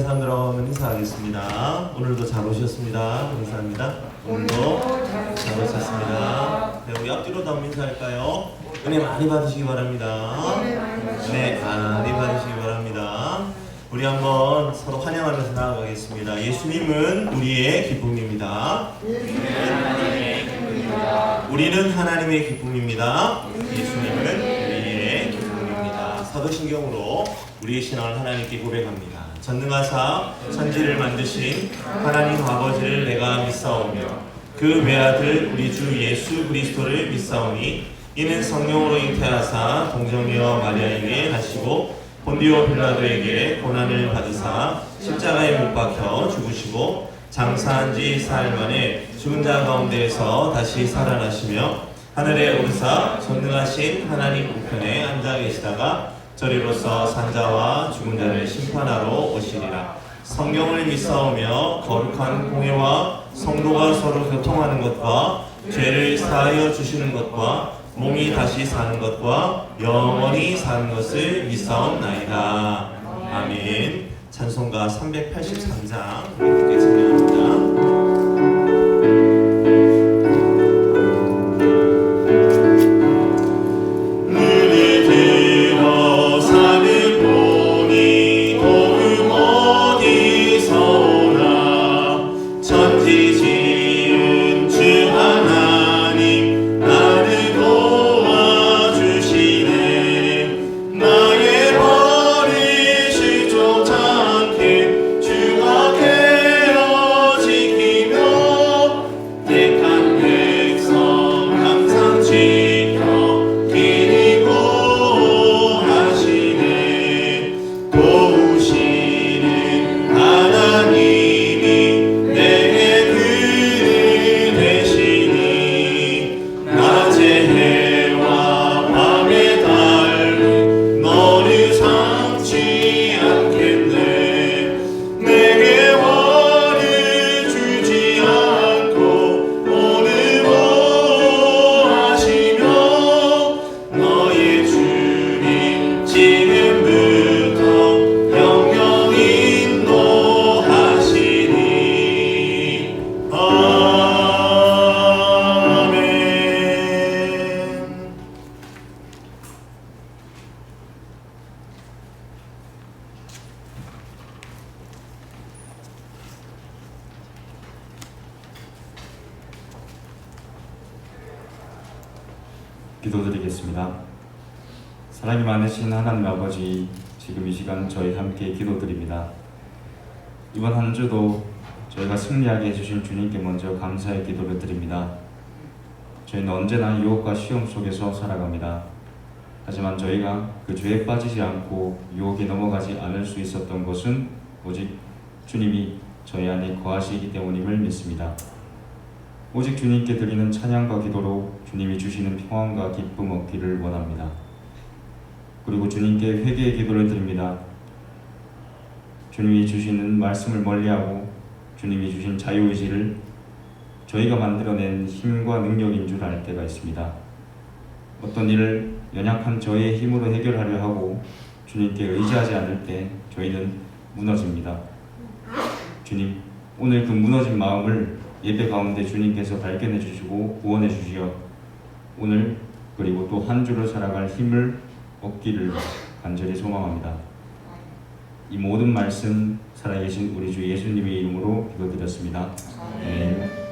찬양 들어가면 인사하겠습니다. 오늘도 잘 오셨습니다. 감사합니다. 오늘도 잘 오셨습니다. 네, 우리 앞뒤로도 한번 인사할까요? 은혜 많이 받으시기 바랍니다. 네, 많이 받으시기 바랍니다. 우리 한번 서로 환영하면서 나아가겠습니다. 예수님은 우리의 기쁨입니다. 우리는 하나님의 기쁨입니다. 예수님은 우리의 기쁨입니다. 사도신경으로 우리의 신앙을 하나님께 고백합니다. 전능하사 천지를 만드신 하나님 아버지를 내가 믿사오며 그 외아들 우리 주 예수 그리스도를 믿사오니 이는 성령으로 잉태하사 동정녀 마리아에게 하시고 본디오 빌라도에게 고난을 받으사 십자가에 못 박혀 죽으시고 장사한 지 사흘 만에 죽은 자 가운데에서 다시 살아나시며 하늘에 오르사 전능하신 하나님 우편에 앉아 계시다가 저리로서 산자와 죽은 자를 심판하러 오시리라. 성경을 믿사오며 거룩한 공회와 성도가 서로 교통하는 것과 죄를 사하여 주시는 것과 몸이 다시 사는 것과 영원히 사는 것을 믿사옵나이다. 아멘. 찬송가 383장 함께 찬양합니다. 기도드리겠습니다. 사랑이 많으신 하나님 아버지, 지금 이 시간 저희 함께 기도드립니다. 이번 한 주도 저희가 승리하게 해주신 주님께 먼저 감사의 기도를 드립니다. 저희는 언제나 유혹과 시험 속에서 살아갑니다. 하지만 저희가 그 죄에 빠지지 않고 유혹에 넘어가지 않을 수 있었던 것은 오직 주님이 저희 안에 거하시기 때문임을 믿습니다. 오직 주님께 드리는 찬양과 기도로 주님이 주시는 평안과 기쁨 얻기를 원합니다. 그리고 주님께 회개의 기도를 드립니다. 주님이 주시는 말씀을 멀리하고 주님이 주신 자유의지를 저희가 만들어낸 힘과 능력인 줄 알 때가 있습니다. 어떤 일을 연약한 저의 힘으로 해결하려 하고 주님께 의지하지 않을 때 저희는 무너집니다. 주님, 오늘 그 무너진 마음을 예배 가운데 주님께서 발견해 주시고 구원해 주시어 오늘 그리고 또 한 주를 살아갈 힘을 얻기를 간절히 소망합니다. 이 모든 말씀 살아계신 우리 주 예수님의 이름으로 기도드렸습니다. 아멘.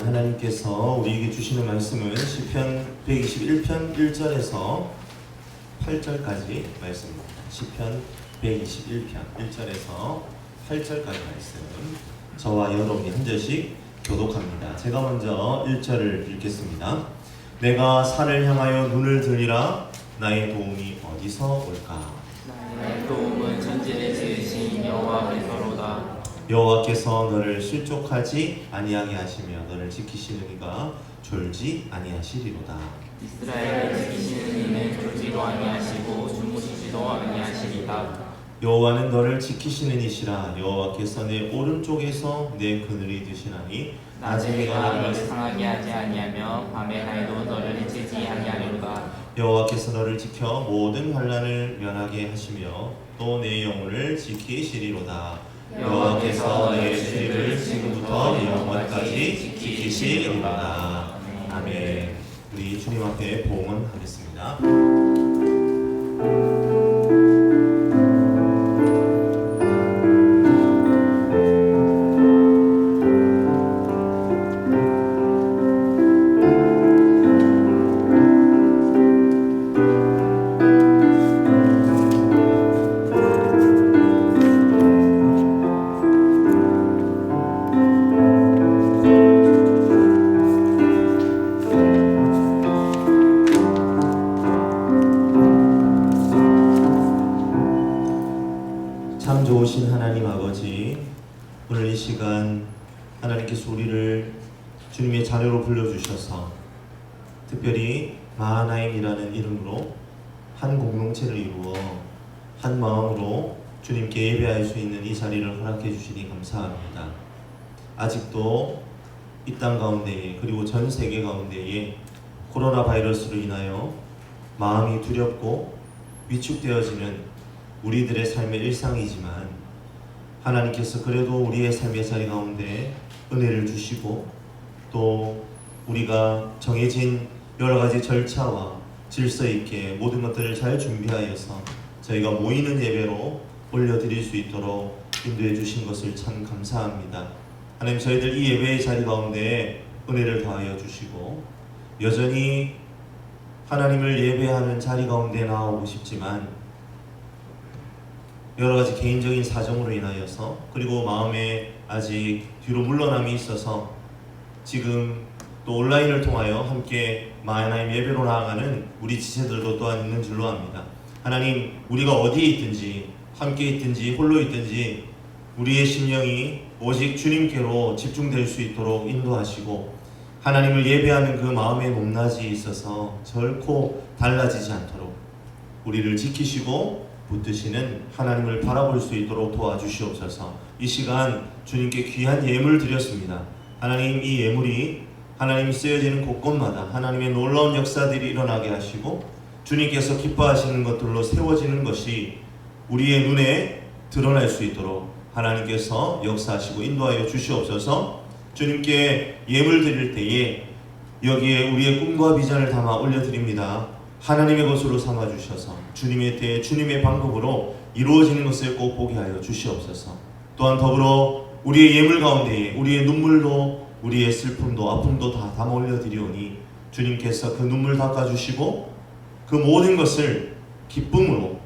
하나님께서 우리에게 주시는 말씀은 시편 121편 1절에서 8절까지 말씀입니다. 시편 121편 1절에서 8절까지 말씀, 저와 여러분이 한 절씩 교독합니다. 제가 먼저 1절을 읽겠습니다. 내가 산을 향하여 눈을 들리라. 나의 도움이 어디서 올까? 나의 도움은 천지를 지으신 여호와께서로다. 여호와께서 너를 실족하지 아니하게 하시며 너를 지키시는 이가 졸지 아니하시리로다. 이스라엘을 지키시는 이는 졸지도 아니하시고 주무시지 보시지도 아니하시리다. 여호와는 너를 지키시는 이시라. 여호와께서 내 오른쪽에서 내 그늘이 되시나니 낮에 해가 너를 상하게 하지 아니하며 밤에 달도 너를 해치지 아니하리로다. 여호와께서 너를 지켜 모든 환난을 면하게 하시며 또 내 영혼을 지키시리로다. 여호와께서 너의 수리를 지금부터 영원까지 지키시리로다. 아멘. 우리 주님 앞에 봉헌하겠습니다. 참 좋으신 하나님 아버지, 오늘 이 시간 하나님께서 우리를 주님의 자녀로 불러주셔서 특별히 마하나임이라는 이름으로 한 공동체를 이루어 한 마음으로 주님께 예배할 수 있는 이 자리를 허락해 주시니 감사합니다. 아직도 이 땅 가운데에 그리고 전 세계 가운데에 코로나 바이러스로 인하여 마음이 두렵고 위축되어지는 우리들의 삶의 일상이지만 하나님께서 그래도 우리의 삶의 자리 가운데 은혜를 주시고 또 우리가 정해진 여러 가지 절차와 질서 있게 모든 것들을 잘 준비하여서 저희가 모이는 예배로 올려드릴 수 있도록 인도해 주신 것을 참 감사합니다. 하나님, 저희들 이 예배의 자리 가운데 은혜를 더하여 주시고 여전히 하나님을 예배하는 자리 가운데 나오고 싶지만 여러 가지 개인적인 사정으로 인하여서 그리고 마음에 아직 뒤로 물러남이 있어서 지금 또 온라인을 통하여 함께 마하나임 예배로 나아가는 우리 지체들도 또한 있는 줄로 압니다. 하나님, 우리가 어디에 있든지 함께 있든지 홀로 있든지 우리의 심령이 오직 주님께로 집중될 수 있도록 인도하시고 하나님을 예배하는 그 마음의 높낮이에 있어서 결코 달라지지 않도록 우리를 지키시고 붙드시는 하나님을 바라볼 수 있도록 도와주시옵소서. 이 시간 주님께 귀한 예물 드렸습니다. 하나님, 이 예물이 하나님이 쓰여지는 곳곳마다 하나님의 놀라운 역사들이 일어나게 하시고 주님께서 기뻐하시는 것들로 세워지는 것이 우리의 눈에 드러날 수 있도록 하나님께서 역사하시고 인도하여 주시옵소서. 주님께 예물 드릴 때에 여기에 우리의 꿈과 비전을 담아 올려드립니다. 하나님의 것으로 삼아주셔서 주님의 때에 주님의 방법으로 이루어지는 것을 꼭 보게 하여 주시옵소서. 또한 더불어 우리의 예물 가운데에 우리의 눈물도 우리의 슬픔도 아픔도 다 담아 올려드리오니 주님께서 그 눈물 닦아주시고 그 모든 것을 기쁨으로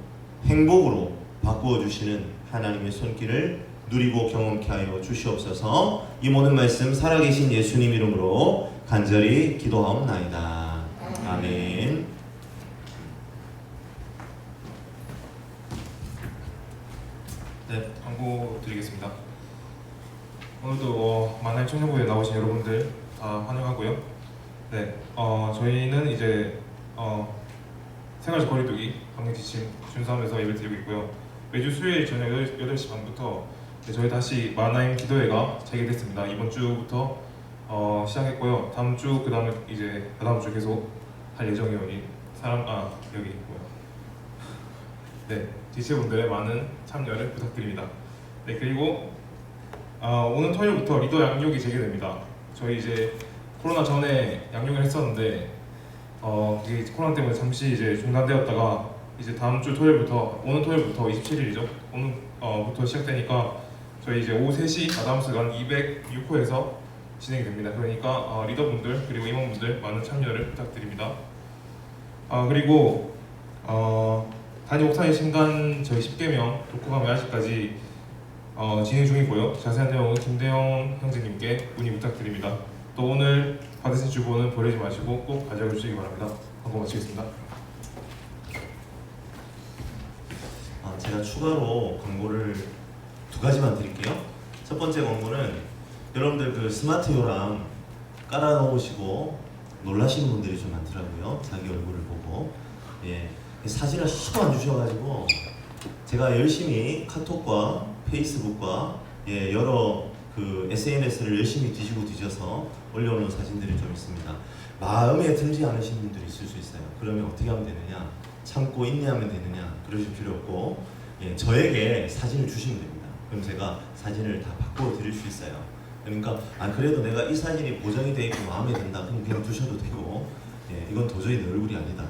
행복으로 바꾸어 주시는 하나님의 손길을 누리고 경험케 하여 주시옵소서. 이 모든 말씀 살아계신 예수님 이름으로 간절히 기도하옵나이다. 아멘. 네, 광고 드리겠습니다. 오늘도 마하나임 청년부에 나오신 여러분들 다 환영하고요. 네, 저희는 이제 생활 거리두기 방역 지침 준수하면서 예배 드리고 있고요. 매주 수요일 저녁 8시 반부터 저희 다시 마하나임 기도회가 재개됐습니다. 이번 주부터 시작했고요. 다음 주 그다음에 이제 그다음 주 계속 할 예정이에요. 여기 있고요. 네, 지체분들의 많은 참여를 부탁드립니다. 네, 그리고 오는 토요일부터 리더 양육이 재개됩니다. 저희 이제 코로나 전에 양육을 했었는데 그게 코로나 때문에 잠시 이제 중단되었다가 이제 다음 주 토요일부터 오는 토요일부터 27일이죠. 오늘부터 시작되니까 저희 이제 오후 3시 아담스관 206호에서 진행이 됩니다. 그러니까 리더분들 그리고 임원분들 많은 참여를 부탁드립니다. 그리고 단임 옥상의 신간 저희 10계명 독후감이 아직까지 진행 중이고요. 자세한 내용은 김대영 형제님께 문의 부탁드립니다. 또 오늘 받으신 주보는 버리지 마시고 꼭 가져가 주시기 바랍니다. 광고 마치겠습니다. 제가 추가로 광고를 2가지만 드릴게요. 첫 번째 광고는 여러분들 그 스마트 요람 깔아놓으시고 놀라시는 분들이 좀 많더라고요. 자기 얼굴을 보고. 예, 사진을 하도 안 주셔가지고 제가 열심히 카톡과 페이스북과 여러 그 SNS를 열심히 뒤져서 올려놓은 사진들이 좀 있습니다. 마음에 들지 않으신 분들이 있을 수 있어요. 그러면 어떻게 하면 되느냐? 참고 인내하면 되느냐? 그러실 필요 없고 저에게 사진을 주시면 됩니다. 그럼 제가 사진을 다 바꿔 드릴 수 있어요. 그러니까 그래도 내가 이 사진이 보정이 되어 있고 마음에 든다 그럼 그냥 두셔도 되고 이건 도저히 내 얼굴이 아니다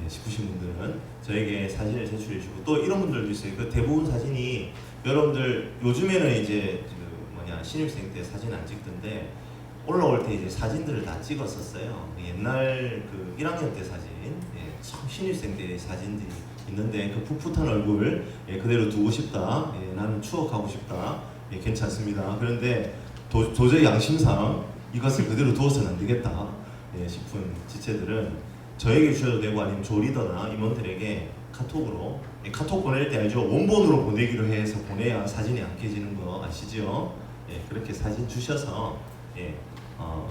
싶으신 분들은 저에게 사진을 제출해 주시고, 또 이런 분들도 있어요. 그 대부분 사진이 여러분들 요즘에는 이제 신입생 때 사진 안 찍던데 올라올 때 이제 사진들을 다 찍었었어요. 옛날 그 1학년 때 사진, 처음 신입생 때 사진들이 있는데 그 풋풋한 얼굴 그대로 두고 싶다. 나는 추억하고 싶다. 괜찮습니다. 그런데 도저히 양심상 이것을 그대로 두어서는 안 되겠다 싶은 지체들은 저에게 주셔도 되고, 아니면 조리더나 임원들에게 카톡으로, 카톡 보낼 때 알죠? 원본으로 보내기로 해서 보내야 사진이 안 깨지는 거 아시죠? 그렇게 사진 주셔서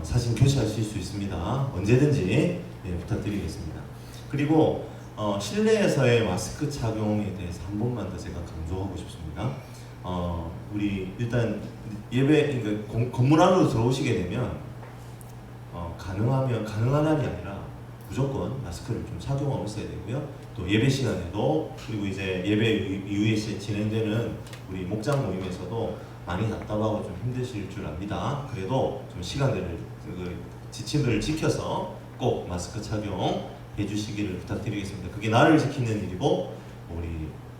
사진 교체하실 수 있습니다. 언제든지 부탁드리겠습니다. 그리고 실내에서의 마스크 착용에 대해서 한 번만 더 제가 강조하고 싶습니다. 우리 일단 예배, 그러니까 건물 안으로 들어오시게 되면 가능한 한이 아니라 무조건 마스크를 좀 착용하고 있어야 되고요. 또 예배 시간에도, 그리고 이제 예배 이후에 진행되는 우리 목장 모임에서도 많이 답답하고 좀 힘드실 줄 압니다. 그래도 좀 시간들을, 지침들을 지켜서 꼭 마스크 착용 해주시기를 부탁드리겠습니다. 그게 나를 지키는 일이고, 우리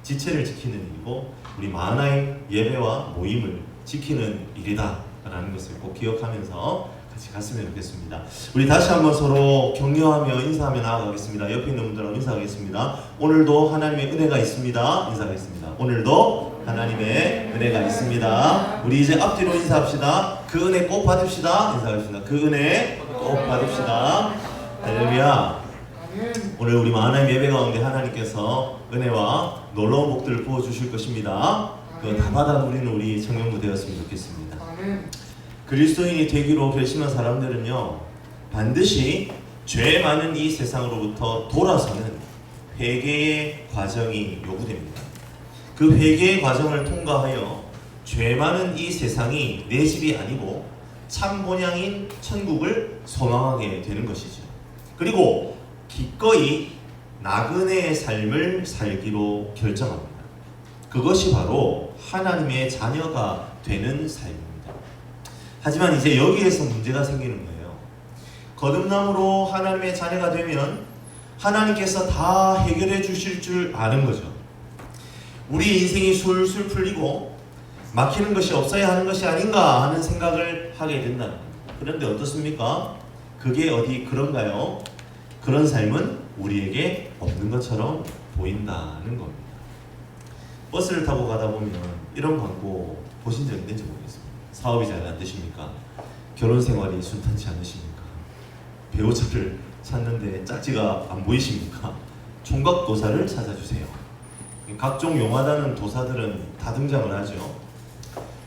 지체를 지키는 일이고, 우리 마하나임 예배와 모임을 지키는 일이다 라는 것을 꼭 기억하면서 같이 갔으면 좋겠습니다. 우리 다시 한번 서로 격려하며 인사하며 나아가겠습니다. 옆에 있는 분들하고 인사하겠습니다. 오늘도 하나님의 은혜가 있습니다. 인사하겠습니다. 오늘도 하나님의 은혜가 있습니다. 우리 이제 앞뒤로 인사합시다. 그 은혜 꼭 받읍시다. 인사하겠습니다. 그 은혜 꼭 받읍시다. 할렐루야. 오늘 우리 하나님 예배 가운데 하나님께서 은혜와 놀라운 복들을 부어주실 것입니다. 그거 다 받아 누리는 우리 청년부 되었으면 좋겠습니다. 그리스도인이 되기로 결심한 사람들은요, 반드시 죄 많은 이 세상으로부터 돌아서는 회개의 과정이 요구됩니다. 그 회개의 과정을 통과하여 죄 많은 이 세상이 내 집이 아니고 참 본향인 천국을 소망하게 되는 것이죠. 그리고 기꺼이 나그네의 삶을 살기로 결정합니다. 그것이 바로 하나님의 자녀가 되는 삶입니다. 하지만 이제 여기에서 문제가 생기는 거예요. 거듭남으로 하나님의 자녀가 되면 하나님께서 다 해결해 주실 줄 아는 거죠. 우리 인생이 술술 풀리고 막히는 것이 없어야 하는 것이 아닌가 하는 생각을 하게 된다는 거예요. 그런데 어떻습니까? 그게 어디 그런가요? 그런 삶은 우리에게 없는 것처럼 보인다는 겁니다. 버스를 타고 가다 보면 이런 광고 보신 적 있는지 모르겠습니다. 사업이 잘 안 되십니까? 결혼 생활이 순탄치 않으십니까? 배우자를 찾는데 짝지가 안 보이십니까? 총각 도사를 찾아주세요. 각종 용하다는 도사들은 다 등장을 하죠.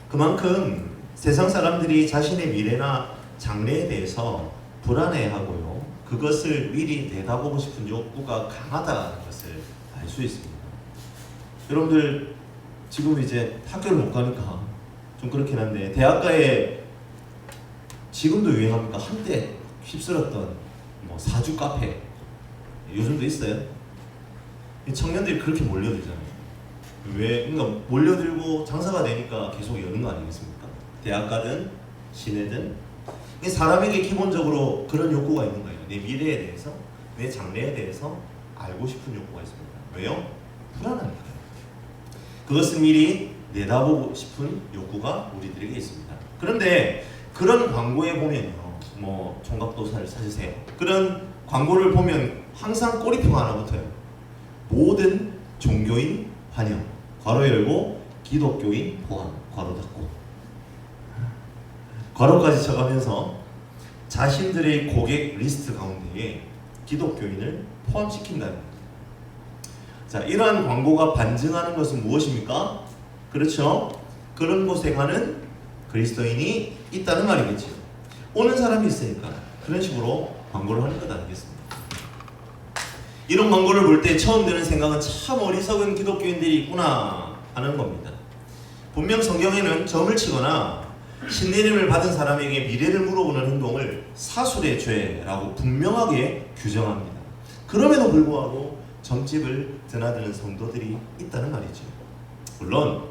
그만큼 세상 사람들이 자신의 미래나 장래에 대해서 불안해하고요, 그것을 미리 내다보고 싶은 욕구가 강하다는 것을 알 수 있습니다. 여러분들 지금 이제 학교를 못 가니까 좀 그렇긴 한데, 대학가에 지금도 유행합니까? 한때 휩쓸었던 사주 카페 요즘도 있어요. 청년들이 그렇게 몰려들잖아요. 왜? 그러니까 몰려들고 장사가 되니까 계속 여는 거 아니겠습니까? 대학가든 시내든 사람에게 기본적으로 그런 욕구가 있는 거예요. 내 미래에 대해서, 내 장래에 대해서 알고 싶은 욕구가 있습니다. 왜요? 불안하니까요. 그것을 미리 내다보고 싶은 욕구가 우리들에게 있습니다. 그런데 그런 광고에 보면요, 총각도사를 찾으세요, 그런 광고를 보면 항상 꼬리표가 하나 붙어요. 모든 종교인 환영, 괄호 열고, 기독교인 포함, 괄호 닫고, 괄호까지 쳐가면서 자신들의 고객 리스트 가운데에 기독교인을 포함시킨다는 겁니다. 자, 이러한 광고가 반증하는 것은 무엇입니까? 그렇죠? 그런 곳에 가는 그리스도인이 있다는 말이겠죠. 오는 사람이 있으니까 그런 식으로 광고를 하는 것 아니겠습니까? 이런 광고를 볼 때 처음 드는 생각은 참 어리석은 기독교인들이 있구나 하는 겁니다. 분명 성경에는 점을 치거나 신내림을 받은 사람에게 미래를 물어보는 행동을 사술의 죄라고 분명하게 규정합니다. 그럼에도 불구하고 점집을 드나드는 성도들이 있다는 말이죠. 물론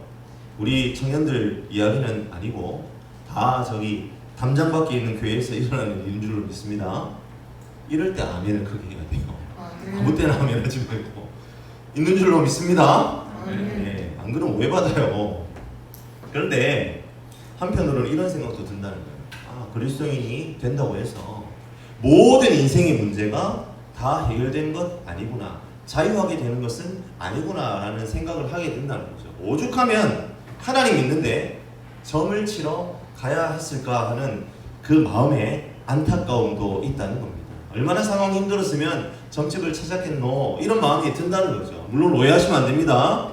우리 청년들 이야기는 아니고 다 저기 담장 밖에 있는 교회에서 일어나는 일인 줄로 믿습니다. 이럴 때 아멘을 크게 해야 돼요. 아무 때나 아멘 하지 말고 있는 줄로 믿습니다. 네, 안 그러면 오해받아요. 그런데 한편으로는 이런 생각도 든다는 거예요. 아, 그리스도인이 된다고 해서 모든 인생의 문제가 다 해결된 것 아니구나, 자유하게 되는 것은 아니구나 라는 생각을 하게 된다는 거죠. 오죽하면 하나님 믿는데 점을 치러 가야 했을까 하는 그 마음에 안타까움도 있다는 겁니다. 얼마나 상황이 힘들었으면 점집을 찾았겠노, 이런 마음이 든다는 거죠. 물론 오해하시면 안 됩니다.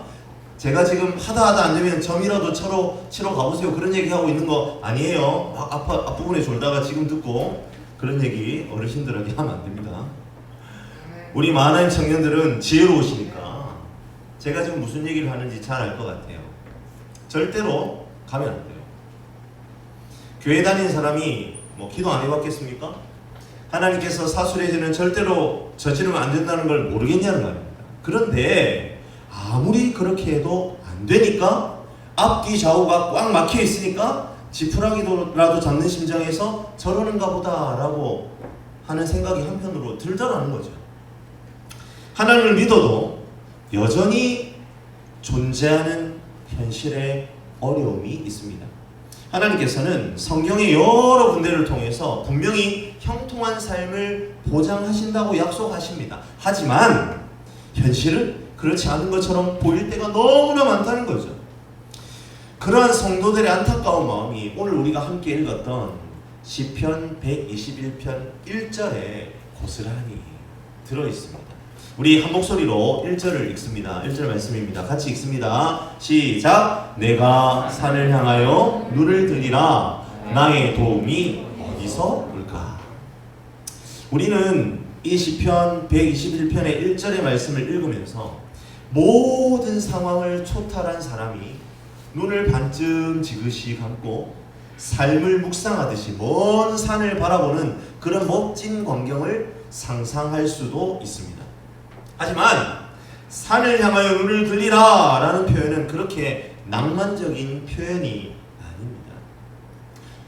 제가 지금 하다 안 되면 점이라도 치러 가보세요 그런 얘기하고 있는 거 아니에요. 앞부분에 졸다가 지금 듣고 그런 얘기 어르신들에게 하면 안 됩니다. 우리 마하나임 청년들은 지혜로우시니까 제가 지금 무슨 얘기를 하는지 잘 알 것 같아요. 절대로 가면 안 돼요. 교회 다니는 사람이 뭐 기도 안 해봤겠습니까? 하나님께서 사술의 죄는 절대로 저지르면 안 된다는 걸 모르겠냐는 말입니다. 그런데 아무리 그렇게 해도 안 되니까 앞뒤 좌우가 꽉 막혀 있으니까 지푸라기라도 잡는 심정에서 저러는가 보다라고 하는 생각이 한편으로 들더라는 거죠. 하나님을 믿어도 여전히 존재하는 현실의 어려움이 있습니다. 하나님께서는 성경의 여러 군데를 통해서 분명히 형통한 삶을 보장하신다고 약속하십니다. 하지만 현실은 그렇지 않은 것처럼 보일 때가 너무나 많다는 거죠. 그러한 성도들의 안타까운 마음이 오늘 우리가 함께 읽었던 시편 121편 1절에 고스란히 들어있습니다. 우리 한 목소리로 1절을 읽습니다. 1절 말씀입니다. 같이 읽습니다. 시작. 내가 산을 향하여 눈을 들이라 나의 도움이 어디서 올까? 우리는 이 시편 121편의 1절의 말씀을 읽으면서 모든 상황을 초탈한 사람이 눈을 반쯤 지그시 감고 삶을 묵상하듯이 먼 산을 바라보는 그런 멋진 광경을 상상할 수도 있습니다. 하지만 산을 향하여 눈을 들리라 라는 표현은 그렇게 낭만적인 표현이 아닙니다.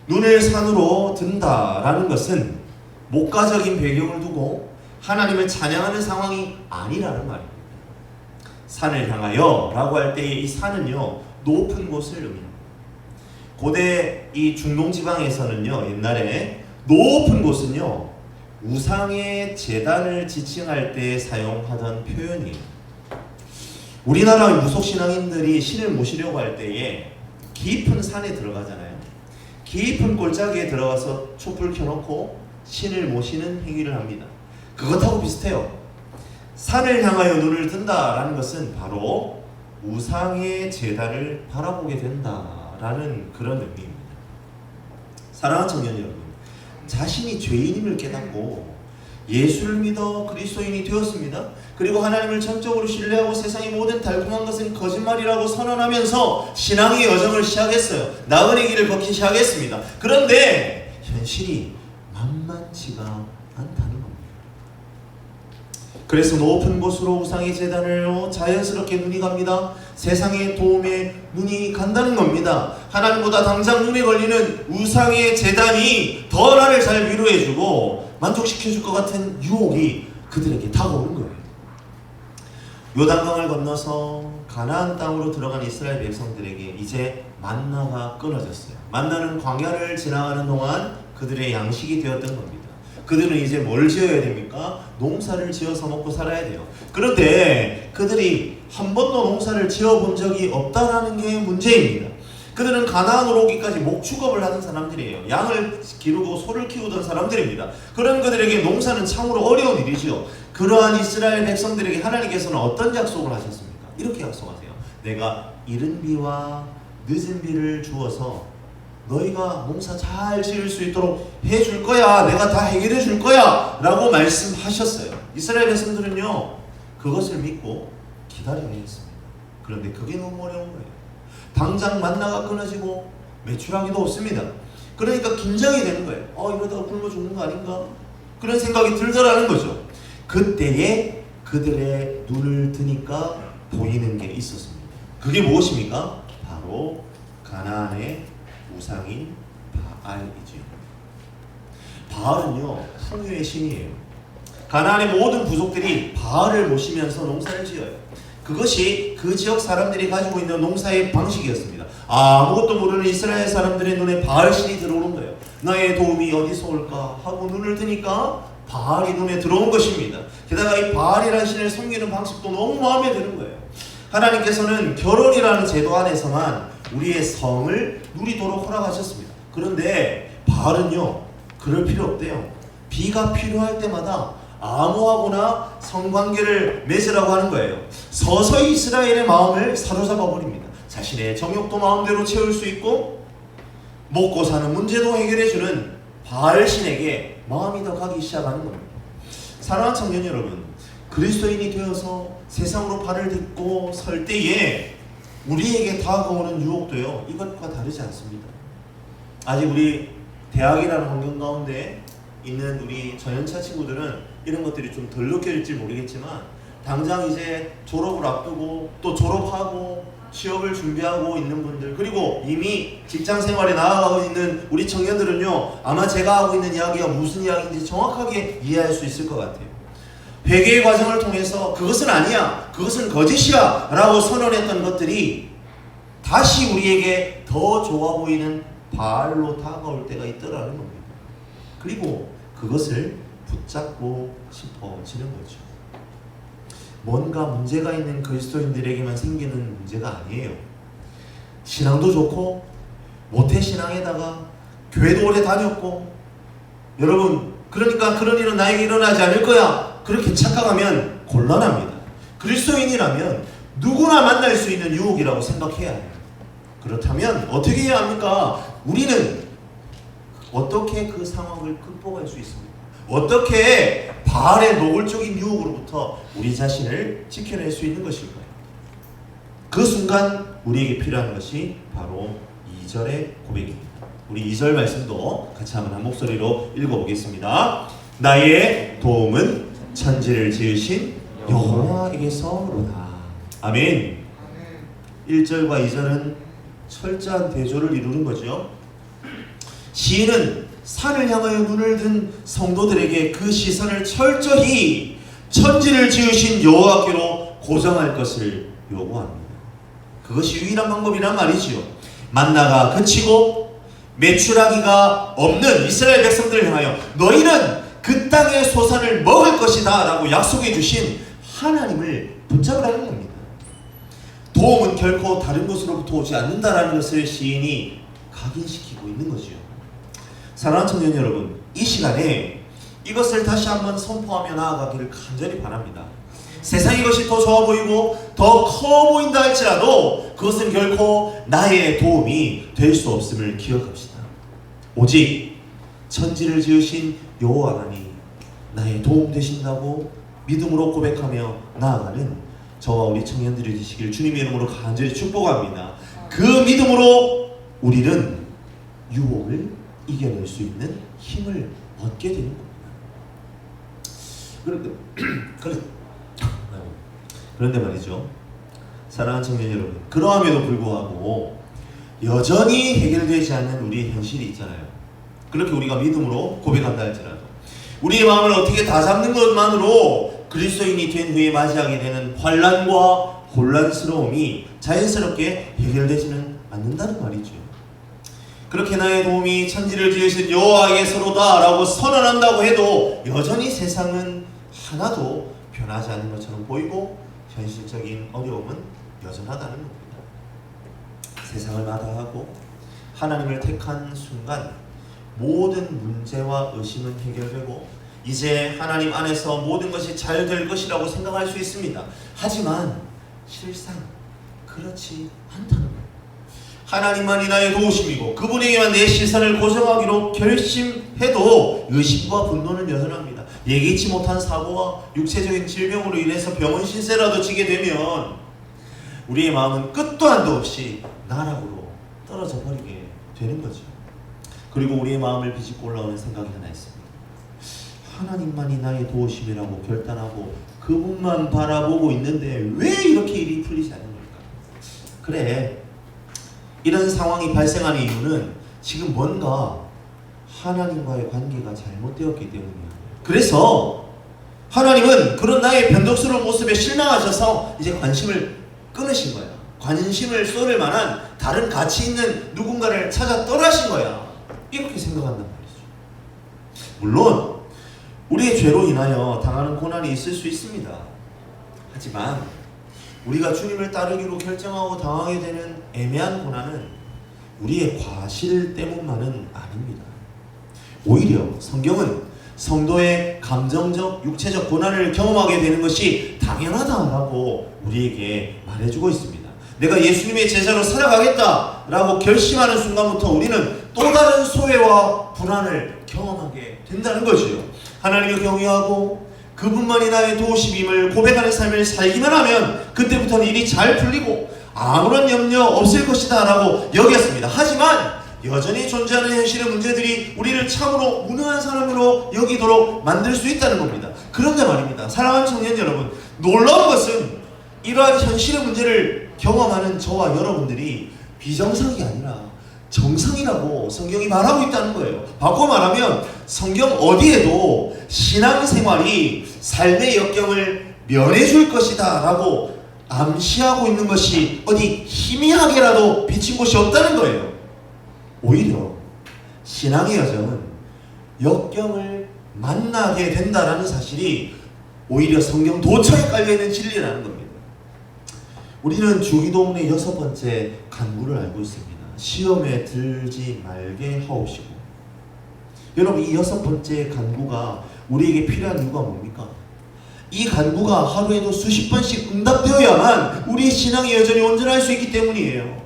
눈을 산으로 든다 라는 것은 목가적인 배경을 두고 하나님을 찬양하는 상황이 아니라는 말입니다. 산을 향하여 라고 할 때 이 산은요, 높은 곳을 의미합니다. 고대 이 중동지방에서는요, 옛날에 높은 곳은요, 우상의 제단을 지칭할 때 사용하던 표현이에요. 우리나라 무속신앙인들이 신을 모시려고 할 때에 깊은 산에 들어가잖아요. 깊은 골짜기에 들어가서 촛불 켜놓고 신을 모시는 행위를 합니다. 그것하고 비슷해요. 산을 향하여 눈을 든다라는 것은 바로 우상의 제단을 바라보게 된다라는 그런 의미입니다. 사랑하는 청년 여러분, 자신이 죄인임을 깨닫고 예수를 믿어 그리스도인이 되었습니다. 그리고 하나님을 전적으로 신뢰하고 세상의 모든 달콤한 것은 거짓말이라고 선언하면서 신앙의 여정을 시작했어요. 나은의 길을 걷기 시작했습니다. 그런데 현실이 만만치가 않다는 겁니다. 그래서 높은 곳으로 우상의 제단으로 자연스럽게 눈이 갑니다. 세상의 도움에 눈이 간다는 겁니다. 하나님보다 당장 눈에 걸리는 우상의 제단이 더 나를 잘 위로해주고 만족시켜줄 것 같은 유혹이 그들에게 다가오는 거예요. 요단강을 건너서 가나안 땅으로 들어간 이스라엘 백성들에게 이제 만나가 끊어졌어요. 만나는 광야를 지나가는 동안 그들의 양식이 되었던 겁니다. 그들은 이제 뭘 지어야 됩니까? 농사를 지어서 먹고 살아야 돼요. 그런데 그들이 한 번도 농사를 지어본 적이 없다라는 게 문제입니다. 그들은 가나안으로 오기까지 목축업을 하던 사람들이에요. 양을 기르고 소를 키우던 사람들입니다. 그런 그들에게 농사는 참으로 어려운 일이죠. 그러한 이스라엘 백성들에게 하나님께서는 어떤 약속을 하셨습니까? 이렇게 약속하세요. 내가 이른 비와 늦은 비를 주어서 너희가 농사 잘 지을 수 있도록 해줄 거야. 내가 다 해결해 줄 거야 라고 말씀하셨어요. 이스라엘 백성들은요 그것을 믿고 기다려야 했습니다. 그런데 그게 너무 어려운 거예요. 당장 만나가 끊어지고 매출하기도 없습니다. 그러니까 긴장이 되는 거예요. 이러다가 굶어 죽는 거 아닌가? 그런 생각이 들더라는 거죠. 그때에 그들의 눈을 드니까 보이는 게 있었습니다. 그게 무엇입니까? 바로 가나안의 우상인 바알이죠. 바알은요 풍요의 신이에요. 가나안의 모든 부족들이 바알을 모시면서 농사를 지어요. 그것이 그 지역 사람들이 가지고 있는 농사의 방식이었습니다. 아무것도 모르는 이스라엘 사람들의 눈에 바알 신이 들어오는 거예요. 나의 도움이 어디서 올까 하고 눈을 드니까 바알이 눈에 들어온 것입니다. 게다가 이 바알이라는 신을 섬기는 방식도 너무 마음에 드는 거예요. 하나님께서는 결혼이라는 제도 안에서만 우리의 성을 누리도록 허락하셨습니다. 그런데 바알은요 그럴 필요 없대요. 비가 필요할 때마다 아모하고나 성관계를 맺으라고 하는 거예요. 서서히 이스라엘의 마음을 사로잡아 버립니다. 자신의 정욕도 마음대로 채울 수 있고 먹고 사는 문제도 해결해주는 바알신에게 마음이 더 가기 시작하는 겁니다. 사랑하는 청년 여러분, 그리스도인이 되어서 세상으로 발을 딛고 설 때에 우리에게 다가오는 유혹도요 이것과 다르지 않습니다. 아직 우리 대학이라는 환경 가운데 있는 우리 전연차 친구들은 이런 것들이 좀 덜 느껴질지 모르겠지만 당장 이제 졸업을 앞두고 또 졸업하고 취업을 준비하고 있는 분들, 그리고 이미 직장 생활에 나아가고 있는 우리 청년들은요 아마 제가 하고 있는 이야기가 무슨 이야기인지 정확하게 이해할 수 있을 것 같아요. 회개의 과정을 통해서 그것은 아니야, 그것은 거짓이야 라고 선언했던 것들이 다시 우리에게 더 좋아 보이는 바알로 다가올 때가 있더라는 겁니다. 그리고 그것을 붙잡고 싶어지는 거죠. 뭔가 문제가 있는 그리스도인들에게만 생기는 문제가 아니에요. 신앙도 좋고 모태신앙에다가 교회도 오래 다녔고, 여러분 그러니까 그런 일은 나에게 일어나지 않을 거야 그렇게 착각하면 곤란합니다. 그리스도인이라면 누구나 만날 수 있는 유혹이라고 생각해야 해요. 그렇다면 어떻게 해야 합니까? 우리는 어떻게 그 상황을 극복할 수 있습니까? 어떻게 바알의 노골적인 유혹으로부터 우리 자신을 지켜낼 수 있는 것일까요? 그 순간 우리에게 필요한 것이 바로 2절의 고백입니다. 우리 2절 말씀도 같이 한번 한 목소리로 읽어보겠습니다. 나의 도움은 천지를 지으신 여호와에게서로다. 아멘. 1절과 2절은 철저한 대조를 이루는 거죠. 시인은 산을 향하여 눈을 든 성도들에게 그 시선을 철저히 천지를 지으신 여호와께로 고정할 것을 요구합니다. 그것이 유일한 방법이란 말이지요. 만나가 그치고 매출하기가 없는 이스라엘 백성들을 향하여 너희는 그 땅의 소산을 먹을 것이다 라고 약속해 주신 하나님을 붙잡으라는 겁니다. 도움은 결코 다른 곳으로부터 오지 않는다라는 것을 시인이 각인시키고 있는 거죠. 사랑하는 청년 여러분, 이 시간에 이것을 다시 한번 선포하며 나아가기를 간절히 바랍니다. 세상 이것이 더 좋아 보이고 더 커 보인다 할지라도 그것은 결코 나의 도움이 될 수 없음을 기억합시다. 오직 천지를 지으신 여호와 하나님 나의 도움 되신다고 믿음으로 고백하며 나아가는 저와 우리 청년들이 되시길 주님의 이름으로 간절히 축복합니다. 그 믿음으로 우리는 유혹을 이겨낼 수 있는 힘을 얻게 되는 겁니다. 그런데 말이죠, 사랑하는 청년 여러분, 그러함에도 불구하고 여전히 해결되지 않는 우리의 현실이 있잖아요. 그렇게 우리가 믿음으로 고백한다 할지라도 우리의 마음을 어떻게 다잡는 것만으로 그리스도인이 된 후에 맞이하게 되는 환난과 혼란스러움이 자연스럽게 해결되지는 않는다는 말이죠. 그렇게 나의 도움이 천지를 지으신 여호와에게서로다 라고 선언한다고 해도 여전히 세상은 하나도 변하지 않는 것처럼 보이고 현실적인 어려움은 여전하다는 겁니다. 세상을 마다하고 하나님을 택한 순간 모든 문제와 의심은 해결되고 이제 하나님 안에서 모든 것이 잘 될 것이라고 생각할 수 있습니다. 하지만 실상 그렇지 않다는 거예요. 하나님만이 나의 도우심이고 그분에게만 내 시선을 고정하기로 결심해도 의심과 분노는 여전합니다. 예기치 못한 사고와 육체적인 질병으로 인해서 병원 신세라도 지게 되면 우리의 마음은 끝도 한도 없이 나락으로 떨어져 버리게 되는 거죠. 그리고 우리의 마음을 비집고 올라오는 생각이 하나 있습니다. 하나님만이 나의 도우심이라고 결단하고 그분만 바라보고 있는데 왜 이렇게 일이 풀리지 않는 걸까? 그래, 이런 상황이 발생하는 이유는 지금 뭔가 하나님과의 관계가 잘못되었기 때문이야. 그래서 하나님은 그런 나의 변덕스러운 모습에 실망하셔서 이제 관심을 끊으신 거야. 관심을 쏠을 만한 다른 가치 있는 누군가를 찾아 떠나신 거야. 이렇게 생각한단 말이죠. 물론 우리의 죄로 인하여 당하는 고난이 있을 수 있습니다. 하지만 우리가 주님을 따르기로 결정하고 당하게 되는 애매한 고난은 우리의 과실 때문만은 아닙니다. 오히려 성경은 성도의 감정적, 육체적 고난을 경험하게 되는 것이 당연하다라고 우리에게 말해주고 있습니다. 내가 예수님의 제자로 살아가겠다라고 결심하는 순간부터 우리는 또 다른 소외와 불안을 경험하게 된다는 거지요. 하나님을 경외하고 그분만이 나의 도우심임을 고백하는 삶을 살기만 하면 그때부터는 일이 잘 풀리고 아무런 염려 없을 것이다 라고 여겼습니다. 하지만 여전히 존재하는 현실의 문제들이 우리를 참으로 무능한 사람으로 여기도록 만들 수 있다는 겁니다. 그런데 말입니다, 사랑하는 청년 여러분, 놀라운 것은 이러한 현실의 문제를 경험하는 저와 여러분들이 비정상이 아니라 정상이라고 성경이 말하고 있다는 거예요. 바꿔 말하면 성경 어디에도 신앙생활이 삶의 역경을 면해줄 것이다 라고 암시하고 있는 것이 어디 희미하게라도 비친 곳이 없다는 거예요. 오히려 신앙의 여정은 역경을 만나게 된다라는 사실이 오히려 성경 도처에 깔려있는 진리라는 겁니다. 우리는 주기도문의 6번째 간구를 알고 있습니다. 시험에 들지 말게 하옵시고. 여러분, 이 6번째 간구가 우리에게 필요한 이유가 뭡니까? 이 간구가 하루에도 수십 번씩 응답되어야만 우리의 신앙의 여정이 온전할 수 있기 때문이에요.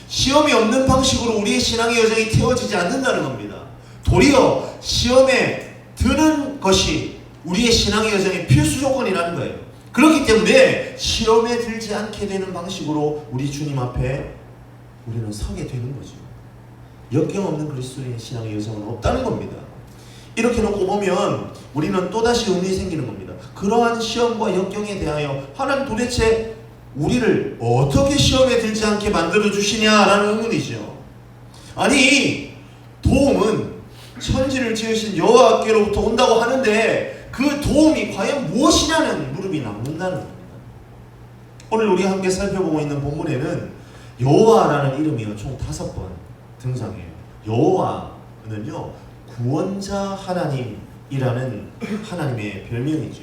시험이 없는 방식으로 우리의 신앙의 여정이 태워지지 않는다는 겁니다. 도리어 시험에 드는 것이 우리의 신앙의 여정의 필수 조건이라는 거예요. 그렇기 때문에 시험에 들지 않게 되는 방식으로 우리 주님 앞에 우리는 서게 되는 거죠. 역경 없는 그리스도인의 신앙의 여정은 없다는 겁니다. 이렇게 놓고 보면 우리는 또다시 의문이 생기는 겁니다. 그러한 시험과 역경에 대하여 하나님 도대체 우리를 어떻게 시험에 들지 않게 만들어 주시냐라는 의문이죠. 아니, 도움은 천지를 지으신 여호와께로부터 온다고 하는데 그 도움이 과연 무엇이냐는 물음이 남는다는 겁니다. 오늘 우리가 함께 살펴보고 있는 본문에는 여호와라는 이름이 총 5번 등장해요. 여호와는요, 구원자 하나님이라는 하나님의 별명이죠.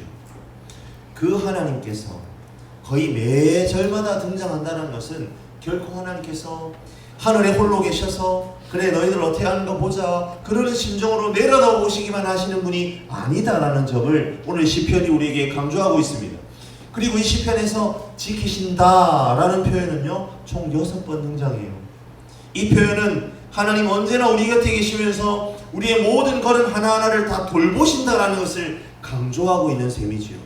그 하나님께서 거의 매 절마다 등장한다는 것은 결코 하나님께서 하늘에 홀로 계셔서 그래 너희들 어떻게 하는가 보자 그러는 심정으로 내려다보시기만 하시는 분이 아니다라는 점을 오늘 시편이 우리에게 강조하고 있습니다. 그리고 이 시편에서 지키신다라는 표현은요, 총 6번 등장해요. 이 표현은 하나님 언제나 우리 곁에 계시면서 우리의 모든 걸음 하나하나를 다 돌보신다라는 것을 강조하고 있는 셈이지요.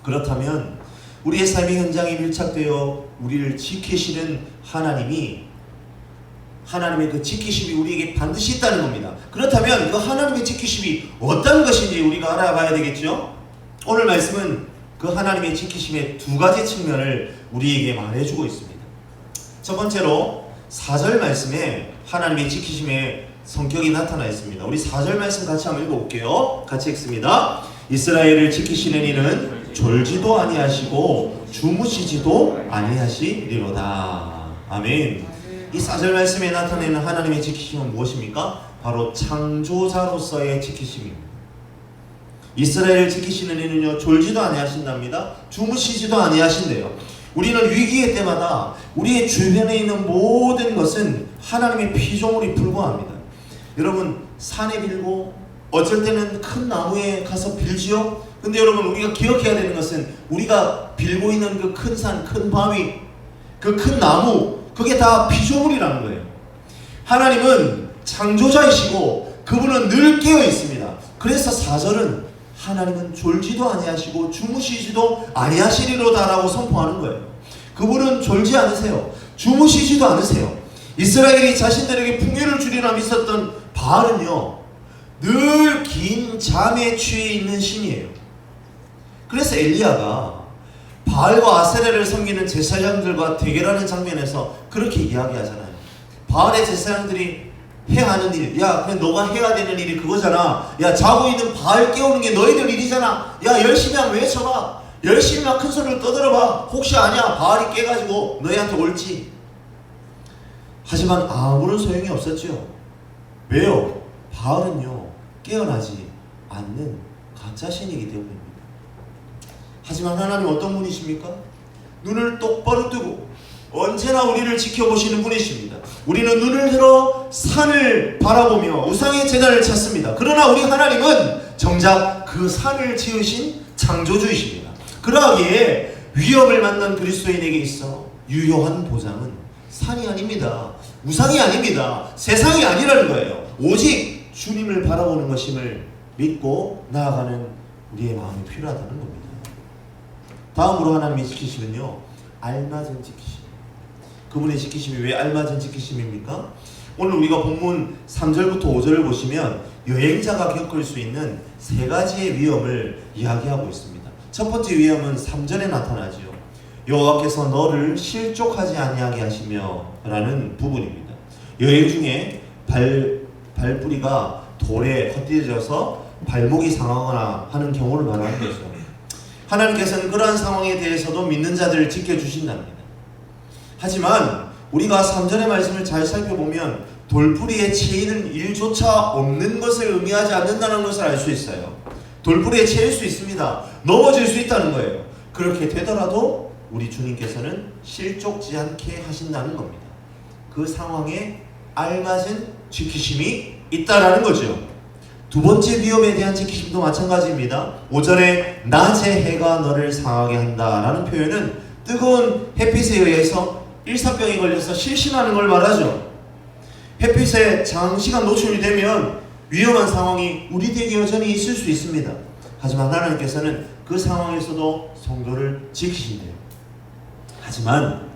그렇다면 우리의 삶의 현장에 밀착되어 우리를 지키시는 하나님의 그 지키심이 우리에게 반드시 있다는 겁니다. 그렇다면 그 하나님의 지키심이 어떤 것인지 우리가 알아봐야 되겠죠? 오늘 말씀은 그 하나님의 지키심의 2가지 측면을 우리에게 말해주고 있습니다. 첫 번째로 4절 말씀에 하나님의 지키심의 성격이 나타나 있습니다. 우리 4절 말씀 같이 한번 읽어볼게요. 같이 읽습니다. 이스라엘을 지키시는 이는 졸지도 아니하시고 주무시지도 아니하시리로다. 아멘. 이 4절 말씀에 나타내는 하나님의 지키심은 무엇입니까? 바로 창조자로서의 지키심입니다. 이스라엘을 지키시는 이는요, 졸지도 아니하신답니다. 주무시지도 아니하신대요. 우리는 위기의 때마다 우리의 주변에 있는 모든 것은 하나님의 피조물이 불과합니다. 여러분, 산에 빌고 어쩔 때는 큰 나무에 가서 빌지요? 근데 여러분, 우리가 기억해야 되는 것은 우리가 빌고 있는 그 큰 산, 큰 바위, 그 큰 나무, 그게 다 피조물이라는 거예요. 하나님은 창조자이시고 그분은 늘 깨어 있습니다. 그래서 4절은 하나님은 졸지도 아니하시고 주무시지도 아니하시리로다라고 선포하는 거예요. 그분은 졸지 않으세요. 주무시지도 않으세요. 이스라엘이 자신들에게 풍요를 주리라 믿었던 바알은요, 늘 긴 잠에 취해 있는 신이에요. 그래서 엘리야가 바알과 아세라를 섬기는 제사장들과 대결하는 장면에서 그렇게 이야기하잖아요. 바알의 제사장들이 해야 하는 일, 야 그냥 너가 해야 되는 일이 그거잖아. 야 자고 있는 바알 깨우는 게 너희들 일이잖아. 야 열심히 한번 외쳐봐. 열심히 막 큰 소리를 떠들어봐. 혹시 아냐 바알이 깨가지고 너희한테 올지. 하지만 아무런 소용이 없었죠. 왜요? 바알은요 깨어나지 않는 가짜신이기 때문입니다. 하지만 하나님 어떤 분이십니까? 눈을 똑바로 뜨고 언제나 우리를 지켜보시는 분이십니다. 우리는 눈을 들어 산을 바라보며 우상의 제단을 찾습니다. 그러나 우리 하나님은 정작 그 산을 지으신 창조주이십니다. 그러하기에 위협을 만난 그리스도인에게 있어 유효한 보장은 산이 아닙니다. 우상이 아닙니다. 세상이 아니라는 거예요. 오직 주님을 바라보는 것임을 믿고 나아가는 우리의 마음이 필요하다는 겁니다. 다음으로 하나님이 지키시면요, 알맞은 지키심. 그분의 지키심이 왜 알맞은 지키심입니까? 오늘 우리가 본문 3절부터 5절을 보시면 여행자가 겪을 수 있는 세 가지의 위험을 이야기하고 있습니다. 첫 번째 위험은 3절에 나타나죠. 여호와께서 너를 실족하지 아니하게 하시며 라는 부분입니다. 여행 중에 발뿌리가 돌에 헛디뎌져서 발목이 상하거나 하는 경우를 말하는 거죠. 하나님께서는 그러한 상황에 대해서도 믿는 자들을 지켜주신답니다. 하지만 우리가 3절의 말씀을 잘 살펴보면 돌뿌리에 채이는 일조차 없는 것을 의미하지 않는다는 것을 알 수 있어요. 돌뿌리에 채일 수 있습니다. 넘어질 수 있다는 거예요. 그렇게 되더라도 우리 주님께서는 실족지 않게 하신다는 겁니다. 그 상황에 알맞은 지키심이 있다라는 거죠. 두 번째 위험에 대한 지키심도 마찬가지입니다. 5절에 낮에 해가 너를 상하게 한다라는 표현은 뜨거운 햇빛에 의해서 일사병에 걸려서 실신하는 걸 말하죠. 햇빛에 장시간 노출이 되면 위험한 상황이 우리에게 여전히 있을 수 있습니다. 하지만 하나님께서는 그 상황에서도 성도를 지키신대요. 하지만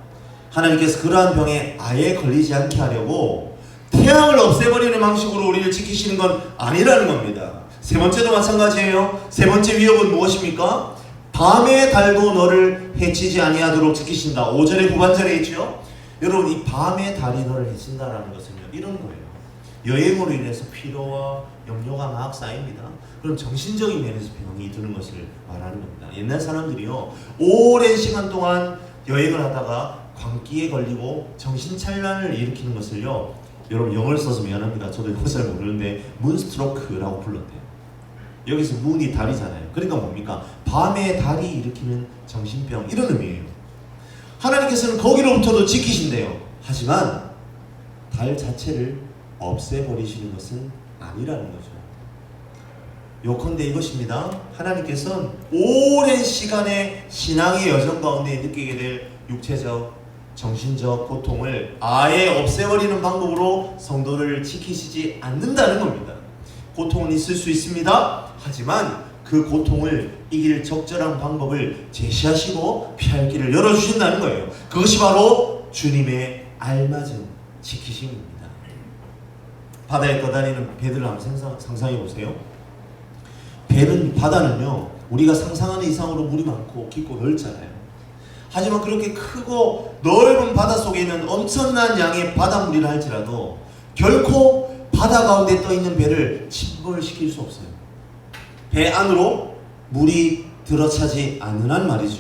하나님께서 그러한 병에 아예 걸리지 않게 하려고 태양을 없애버리는 방식으로 우리를 지키시는 건 아니라는 겁니다. 세 번째도 마찬가지예요. 세 번째 위협은 무엇입니까? 밤의 달도 너를 해치지 아니하도록 지키신다. 5절의 후반절에 있죠. 여러분, 이 밤의 달이 너를 해친다라는 것은요, 이런 거예요. 여행으로 인해서 피로와 염려가 막 쌓입니다. 그럼 정신적인 면에서 병이 드는 것을 말하는 겁니다. 옛날 사람들이요, 오랜 시간 동안 여행을 하다가 광기에 걸리고 정신찬란을 일으키는 것을요, 여러분 영어를 써서 미안합니다. 저도 영어 잘 모르는데 문스트로크라고 불렀대요. 여기서 문이 달이잖아요. 그러니까 뭡니까? 밤에 달이 일으키는 정신병, 이런 의미예요. 하나님께서는 거기로부터도 지키신대요. 하지만 달 자체를 없애버리시는 것은 아니라는 거죠. 요컨대 이것입니다. 하나님께서는 오랜 시간의 신앙의 여정 가운데 느끼게 될 육체적, 정신적 고통을 아예 없애버리는 방법으로 성도를 지키시지 않는다는 겁니다. 고통은 있을 수 있습니다. 하지만 그 고통을 이길 적절한 방법을 제시하시고 피할 길을 열어주신다는 거예요. 그것이 바로 주님의 알맞은 지키심입니다. 바다에 떠다니는 배들을 한번 상상해 보세요. 바다는요, 우리가 상상하는 이상으로 물이 많고 깊고 넓잖아요. 하지만 그렇게 크고 넓은 바다 속에 있는 엄청난 양의 바닷물이라 할지라도 결코 바다 가운데 떠있는 배를 침몰시킬 수 없어요. 배 안으로 물이 들어차지 않으란 말이죠.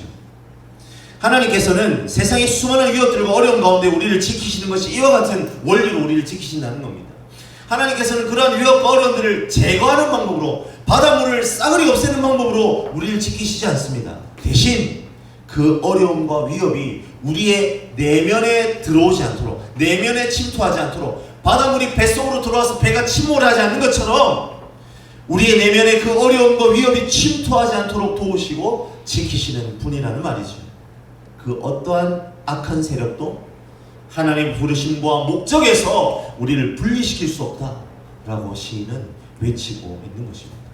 하나님께서는 세상의 수많은 위협들과 어려움 가운데 우리를 지키시는 것이 이와 같은 원리로 우리를 지키신다는 겁니다. 하나님께서는 그러한 위협과 어려움들을 제거하는 방법으로, 바닷물을 싸그리 없애는 방법으로 우리를 지키시지 않습니다. 대신 그 어려움과 위협이 우리의 내면에 들어오지 않도록, 내면에 침투하지 않도록, 바닷물이 뱃속으로 들어와서 배가 침몰하지 않는 것처럼 우리의 내면에 그 어려움과 위협이 침투하지 않도록 도우시고 지키시는 분이라는 말이죠. 그 어떠한 악한 세력도 하나님의 부르심과 목적에서 우리를 분리시킬 수 없다라고 시인은 외치고 있는 것입니다.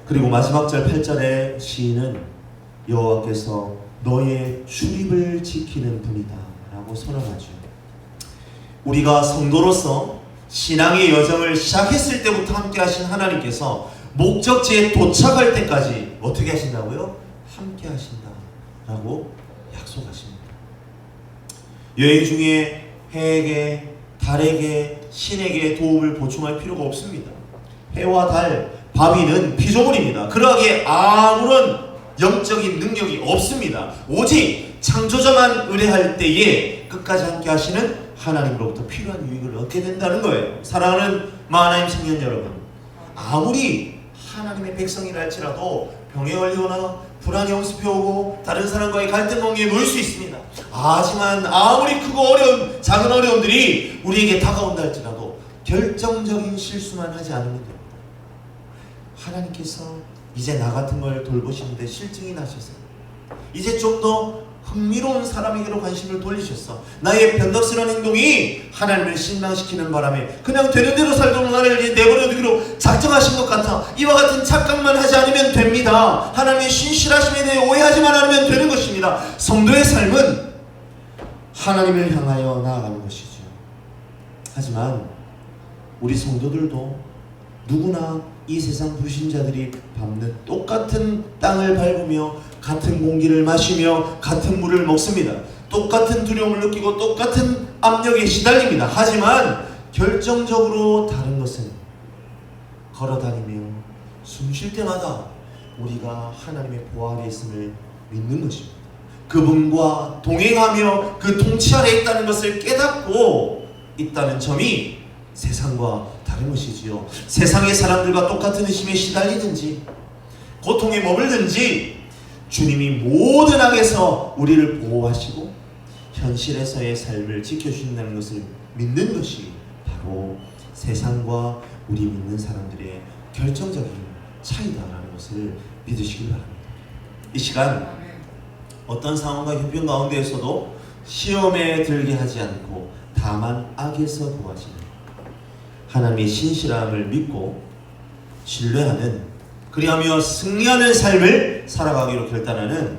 그리고 마지막 절 8절의 시인은 여호와께서 너의 출입을 지키는 분이다 라고 선언하죠. 우리가 성도로서 신앙의 여정을 시작했을 때부터 함께 하신 하나님께서 목적지에 도착할 때까지 어떻게 하신다고요? 함께 하신다 라고 약속하십니다. 여행 중에 해에게, 달에게, 신에게 도움을 보충할 필요가 없습니다. 해와 달, 바위는 피조물입니다. 그러기에 아무런 영적인 능력이 없습니다. 오직 창조자만 의뢰할 때에 끝까지 함께 하시는 하나님으로부터 필요한 유익을 얻게 된다는 거예요. 사랑하는 하나님 청년 여러분, 아무리 하나님의 백성이라 할지라도 병에 걸리거나 불안이 엄습해오고 다른 사람과의 갈등 관계에 놓일 수 있습니다. 하지만 아무리 크고 어려운 작은 어려움들이 우리에게 다가온다 할지라도 결정적인 실수만 하지 않으면 됩니다. 하나님께서 이제 나 같은 걸 돌보시는데 실증이 나셔서 이제 좀 더 흥미로운 사람에게로 관심을 돌리셨어. 나의 변덕스러운 행동이 하나님을 실망시키는 바람에 그냥 되는 대로 살도록 나를 내버려두기로 작정하신 것 같아. 이와 같은 착각만 하지 않으면 됩니다. 하나님의 신실하심에 대해 오해하지만 않으면 되는 것입니다. 성도의 삶은 하나님을 향하여 나아가는 것이죠. 하지만 우리 성도들도 누구나 이 세상 불신자들이 밟는 똑같은 땅을 밟으며 같은 공기를 마시며 같은 물을 먹습니다. 똑같은 두려움을 느끼고 똑같은 압력에 시달립니다. 하지만 결정적으로 다른 것은 걸어다니며 숨 쉴 때마다 우리가 하나님의 보호 아래 있음을 믿는 것입니다. 그분과 동행하며 그 통치 아래 있다는 것을 깨닫고 있다는 점이 세상과 다른 것이지요. 세상의 사람들과 똑같은 의심에 시달리든지 고통에 머물든지 주님이 모든 악에서 우리를 보호하시고 현실에서의 삶을 지켜주신다는 것을 믿는 것이 바로 세상과 우리 믿는 사람들의 결정적인 차이다라는 것을 믿으시길 바랍니다. 이 시간 어떤 상황과 형편 가운데에서도 시험에 들게 하지 않고 다만 악에서 구하시는 하나님의 신실함을 믿고 신뢰하는, 그리하며 승리하는 삶을 살아가기로 결단하는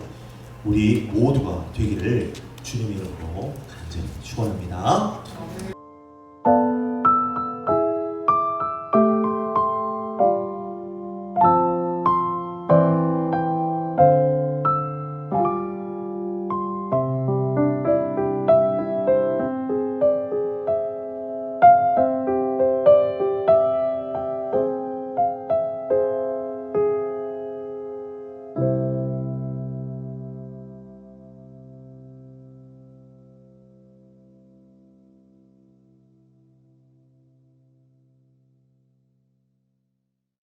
우리 모두가 되기를 주님의 이름으로 간절히 축원합니다.